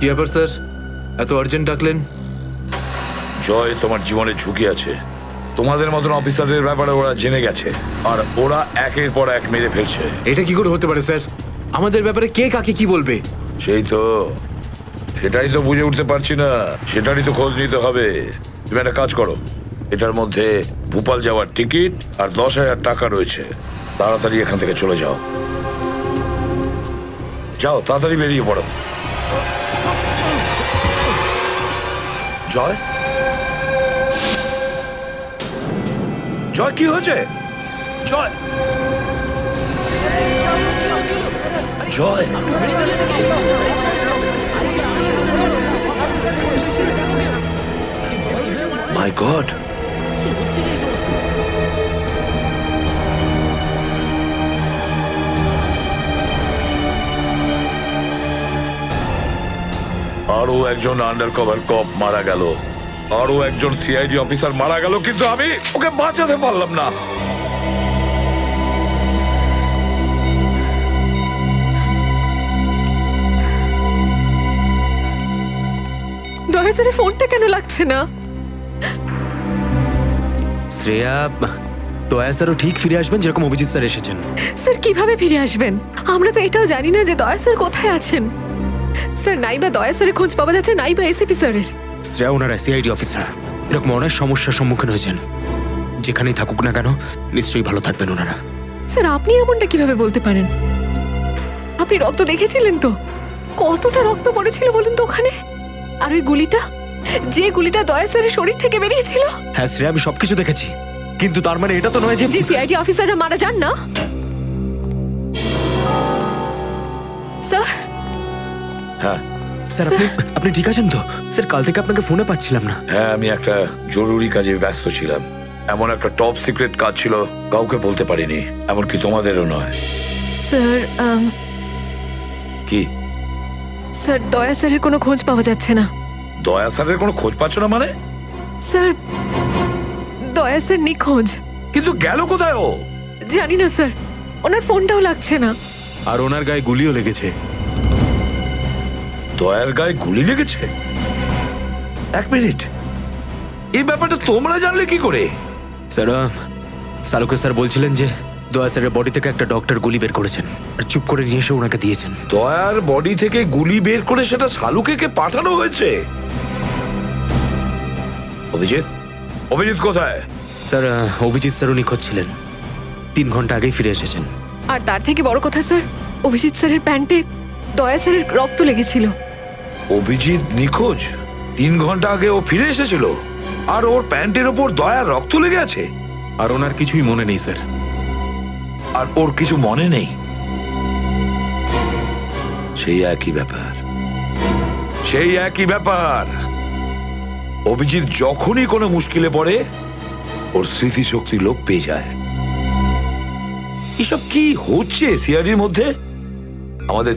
কি ব্যাপার স্যার, এত আর্জেন্ট ডাকলেন? জয়, তোমার জীবনে ঝুঁকি আছে। তোমাদের মতন অফিসারদের ব্যাপারে ওরা জেনে গেছে, আর ওরা একের পর এক মেরে ফেলছে। এটা কি করে হতে পারে স্যার? আমাদের ব্যাপারে কে কাকে কি বলবে? সেটাই তো বুঝে উঠতে পারছি না, সেটারই তো খোঁজ নিতে হবে। তুমি একটা কাজ করো, এটার মধ্যে ভোপাল যাওয়ার টিকিট আর 10,000 টাকা রয়েছে। তাড়াতাড়ি এখান থেকে চলে যাও, যাও তাড়াতাড়ি বেরিয়ে পড়ো। জয়, জয় কি হয়েছে? জয়, জয়, মাই গড, আরো একজন আন্ডার কভার কপ মারা গেল, আরো একজন সিআইডি অফিসার মারা গেল, কিন্তু আমি ওকে বাঁচাতে পারলাম না। দয়া স্যারের ফোনটা কেন লাগছে না? শ্রেয়া, দয়া স্যারও ঠিক ফিরে আসবেন যেরকম অভিজিৎ স্যার এসেছেন। স্যার কিভাবে ফিরে আসবেন? আমরা তো এটাও জানি না যে দয়া স্যার কোথায় আছেন। স্যার নাইবা দয়া স্যারের খোঁজ পাওয়া যাচ্ছে, নাইবা এসিপি স্যারের। শ্রেয়া ওনারা সিআইডি অফিসার, এরকম অনেক সমস্যার সম্মুখীন হয়েছেন। যেখানেই থাকুক না কেন নিশ্চয়ই ভালো থাকবেন ওনারা। স্যার আপনি এমনটা কিভাবে বলতে পারেন? আপনি রক্ত দেখেছিলেন তো? কতটা রক্ত পড়েছিল বলুন তো ওখানে? আর ওই গুলিটা, যে গুলিটা দয়া স্যারের শরীর থেকে বেরিয়েছিল। হ্যাঁ শ্রেয়া, আমি সবকিছু দেখেছি, কিন্তু তার মানে এটা তো নয় যে সিআইডি অফিসাররা মারা যান না। স্যার, হ্যাঁ স্যার আপনি ঠিক আছেন তো? স্যার কাল থেকে আপনাকে ফোনে পাচ্ছিলাম না। হ্যাঁ, আমি একটা জরুরি কাজে ব্যস্ত ছিলাম। এমন একটা টপ সিক্রেট কাজ ছিল, কাউকে বলতে পারিনি, এমনকি তোমাদেরও নয়। স্যার কি স্যার, দয়া স্যারের কোনো খোঁজ পাওয়া যাচ্ছে না। দয়া স্যারের কোনো খোঁজ পাচ্ছ না মানে? স্যার দয়া স্যার নিখোঁজ। কিন্তু গেল কোথায় ও? জানি না স্যার, ওনার ফোনটাও লাগছে না। আর ওনার গায়ে গুলিও লেগেছে। দয়ার গায়ে গুলি লেগেছে? এক মিনিট, এই ব্যাপারটা তোমরা জানলে কি করে? স্যার সালুকে স্যার বলছিলেন যে দয়া স্যারের বডি থেকে একটা ডক্টর গুলি বের করেছেন আর চুপ করে নিয়ে এসে ওনাকে দিয়েছেন। দয়ার বডি থেকে গুলি বের করে সেটা শালুকে পাঠানো হয়েছে? অভিজিৎ, অভিজিৎ কোথায়? স্যার অভিজিৎ স্যারও নিখোঁজ ছিলেন, 3 ঘন্টা আগেই ফিরে এসেছেন। আর তার থেকে বড় কথা স্যার, অভিজিৎ স্যারের প্যান্টে দয়া স্যারের রক্ত লেগেছিল। অভিজিৎ নিখোঁজ? 3 ঘন্টা আগে ও ফিরে এসেছিল, আর ওর প্যান্টের ওপর দয়ার রক্ত লেগে আছে। আর ওনার কিছুই মনে নেই স্যার। আর ওর কিছু মনে নেই? সেই একই ব্যাপার, সেই একই ব্যাপার। অভিজিৎ যখনই কোনো মুশকিলে পড়ে ওর স্মৃতিশক্তি লোপ পেয়ে যায়। এসব কি হচ্ছে সিআইডির মধ্যে? আমাদের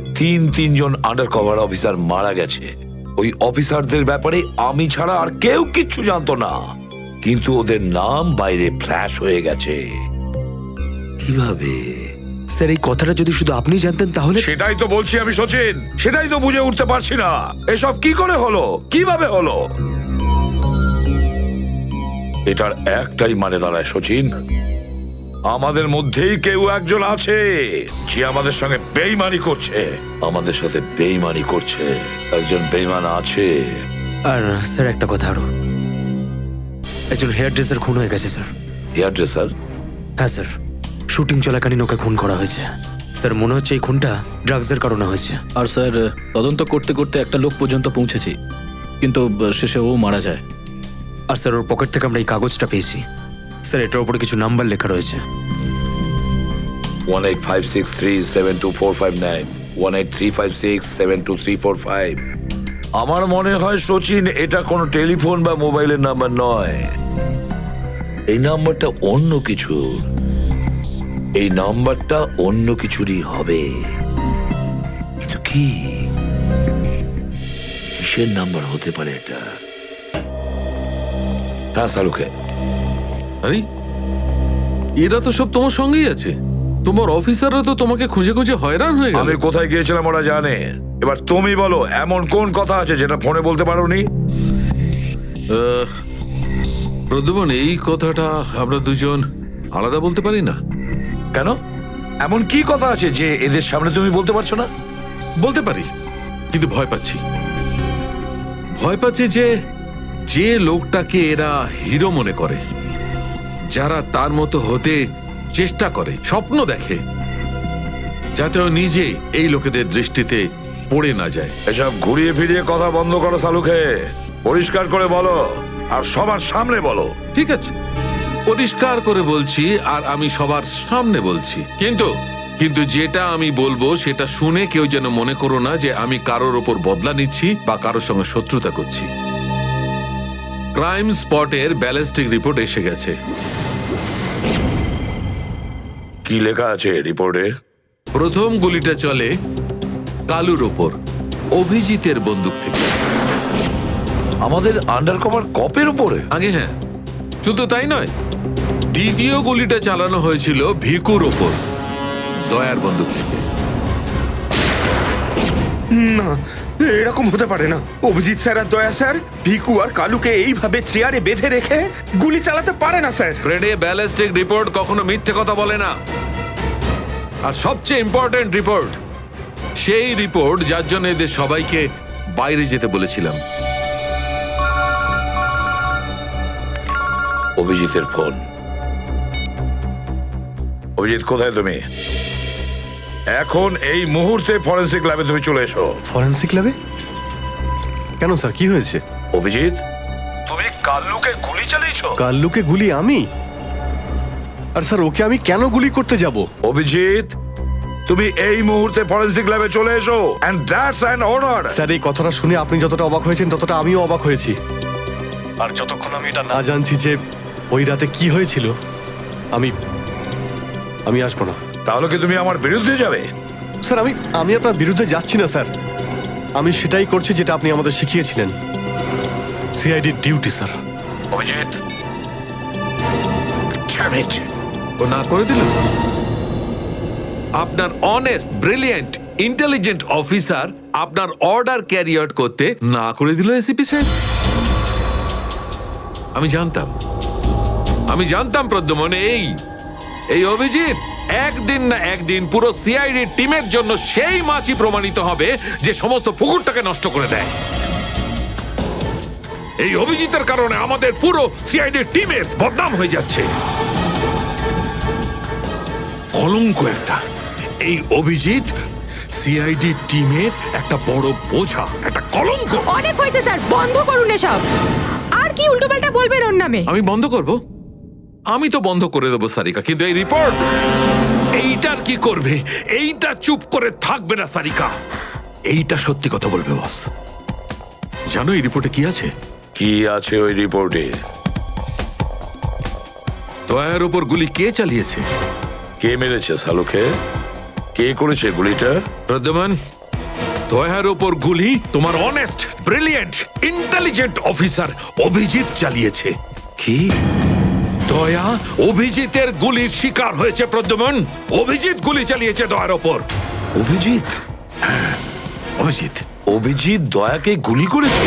তিনজন আন্ডার কভার অফিসার মারা গেছে। ওই অফিসারদের ব্যাপারে আমি ছাড়া আর কেউ কিচ্ছু জানতো না, কিন্তু ওদের নাম বাইরে ফ্ল্যাশ হয়ে গেছে। কিভাবে? স্যার এই কথাটা যদি শুধু আপনি জানতেন তাহলে। সেটাই তো বলছি আমি সচিন, সেটাই তো বুঝে উঠতে পারছি না এসব কি করে হলো, কিভাবে হলো। এটার একটাই মানে দাঁড়ায় সচিন, আমাদের মধ্যেই কেউ একজন আছে যে আমাদের সঙ্গে বেইমানি করছে, আমাদের সাথে বেইমানি করছে। একজন বেইমান আছে। আর স্যার একটা কথা আরো, একজন হেয়ার ড্রেসার খুন হয়ে গেছে স্যার। Hair dresser? হ্যাঁ স্যার, শুটিং চলাকালীন ওকে খুন করা হয়েছে। স্যার মনে হচ্ছে এই খুনটা ড্রাগসের কারণে হয়েছে। আর স্যার তদন্ত করতে করতে একটা লোক পর্যন্ত পৌঁছেছি, কিন্তু শেষে ও মারা যায়। আর স্যার ওর পকেট থেকে আমরা এই কাগজটা পেয়েছি। স্যার এটার উপরে কিছু নাম্বার লেখা রয়েছে। 185637245 183567235। আমার মনে হয় সচিন এটা কোনো টেলিফোন বা মোবাইলের নাম্বার নয়, এই নাম্বারটা অন্য কিছু, এই নাম্বারটা অন্য কিছুরই হবে। কিন্তু কি, কিসের নাম্বার হতে পারে এটা? হ্যাঁ সালুকে। আরে এরা তো সব তোমার সঙ্গেই আছে, তোমার অফিসাররা তো তোমাকে খুঁজে খুঁজে হয়রান হয়ে গেল। আমি কোথায় গিয়েছিলাম ওরা জানে। এবার তুমি বলো, এমন কোন কথা আছে যেটা ফোনে বলতে পারোনি? প্রদ্যুমন, এই কথাটা আমরা দুজন আলাদা বলতে পারি না। কেন? এমন কি কথা আছে যে এদের সামনে তুমি বলতে পারছো না? বলতে পারি, কিন্তু ভয় পাচ্ছি। ভয় পাচ্ছি যে যে লোকটাকে এরা হিরো মনে করে, যারা তার মতো হতে চেষ্টা করে, স্বপ্ন দেখে, যাতে ও নিজে এই লোকেদের দৃষ্টিতে পড়ে না যায়। এসব ঘুরিয়ে ফিরিয়ে কথা বন্ধ করো সালুকে, পরিষ্কার করে বলো, আর সবার সামনে বলো। ঠিক আছে, পরিষ্কার করে বলছি, আর আমি সবার সামনে বলছি। কিন্তু যেটা আমি বলবো সেটা শুনে কেউ যেন মনে করো না যে আমি কারোর ওপর বদলা নিচ্ছি বা কারোর সঙ্গে শত্রুতা করছি। ক্রাইম স্পটের ব্যালিস্টিক রিপোর্ট এসে গেছে। কি লেখা আছে রিপোর্টে? প্রথম গুলিটা চলে কালুর ওপর, অভিজিতের বন্দুক থেকে। আমাদের আন্ডারকভার কপের উপরে? আগে হ্যাঁ, শুধু তাই নয়, দ্বিতীয় গুলিটা চালানো হয়েছিল ভিকুর ওপর, দয়ার বন্দুক থেকে। না, এরকম হতে পারে না। অভিজিৎ স্যার আর দয়া স্যার ভিকু আর কালুকে এইভাবে চেয়ারে বেঁধে রেখে গুলি চালাতে পারে না স্যার। ফ্রেডে, ব্যালিস্টিক রিপোর্ট কখনো মিথ্যে কথা বলে না। আর সবচেয়ে ইম্পর্টেন্ট রিপোর্ট, সেই রিপোর্ট যার জন্য এদের সবাইকে বাইরে যেতে বলেছিলাম। অভিজিতের ফোন। অভিজিৎ, কোথায় তুমি? এখন এই মুহূর্তে ফরেনসিক ল্যাবে তুমি চলে এসো। ফরেনসিক ল্যাবে? কেন স্যার, কি হয়েছে? অভিজিৎ, তুমি কাল্লুকে গুলি চালিয়েছো? কাল্লুকে গুলি আমি? আর স্যার ওকে আমি কেন গুলি করতে যাব? অভিজিৎ, তুমি এই মুহূর্তে ফরেনসিক ল্যাবে চলে এসো, and that's an order. Sir এই কথাটা শুনে আপনি যতটা অবাক হয়েছেন ততটা আমিও অবাক হয়েছি। আর যতক্ষণ আমি এটা না জানছি যে ওই রাতে কি হয়েছিল, আমি আসবো না। তাহলে কি তুমি আমার বিরুদ্ধে যাবে? স্যার আমি আপনার বিরুদ্ধে যাচ্ছি না স্যার, আমি সেটাই করছি যেটা আপনি আমাদের শিখিয়েছিলেন, সিআইডি ডিউটি স্যার। অভিজিৎ, ও না করে দিল। আপনার অনেস্ট, ব্রিলিয়েন্ট, ইন্টেলিজেন্ট অফিসার আপনার অর্ডার ক্যারি আউট করতে না করে দিল এসিপি সাহেব। আমি জানতাম প্রদ্যুমন, এই অভিজিৎ একদিন না একদিন পুরো সিআইডি টিমের জন্য সেই মাছি প্রমাণিত হবে যে সমস্ত পুকুরটাকে নষ্ট করে দেয়। এই অভিজিতের কারণে আমাদের পুরো সিআইডি টিমের বদনাম হয়ে যাচ্ছে। কলঙ্ক একটা। এই অভিজিৎ সিআইডি টিমের একটা বড় বোঝা, একটা কলঙ্ক। অনেক হয়েছে স্যার, বন্ধ করুন এসব। আর কি উল্টোপাল্টা বলবেন ওর নামে? আমি বন্ধ করব? আমি তো বন্ধ করে দেবো সারিকা, কিন্তু এই রিপোর্ট, এইটার কি করবে? এইটা চুপ করে থাকবে না সারিকা, এইটা সত্যি কথা বলবে বস। জানো এই রিপোর্টে কি আছে? কি আছে ওই রিপোর্টে? দয়ার উপর গুলি কে চালিয়েছে, কে মেরেছে সালুকে, কে করেছে গুলিটা? প্রদ্যুম্ন, দয়ার ওপর গুলি তোমার honest, brilliant, intelligent officer Abhijit চালিয়েছে। কি? দয়া অভিজিতের গুলির শিকার হয়েছে। প্রদ্যুম্ন, অভিজিৎ গুলি চালিয়েছে দয়ার ওপর। অভিজিৎ? অভিজিৎ অভিজিৎ দয়াকে গুলি করেছে?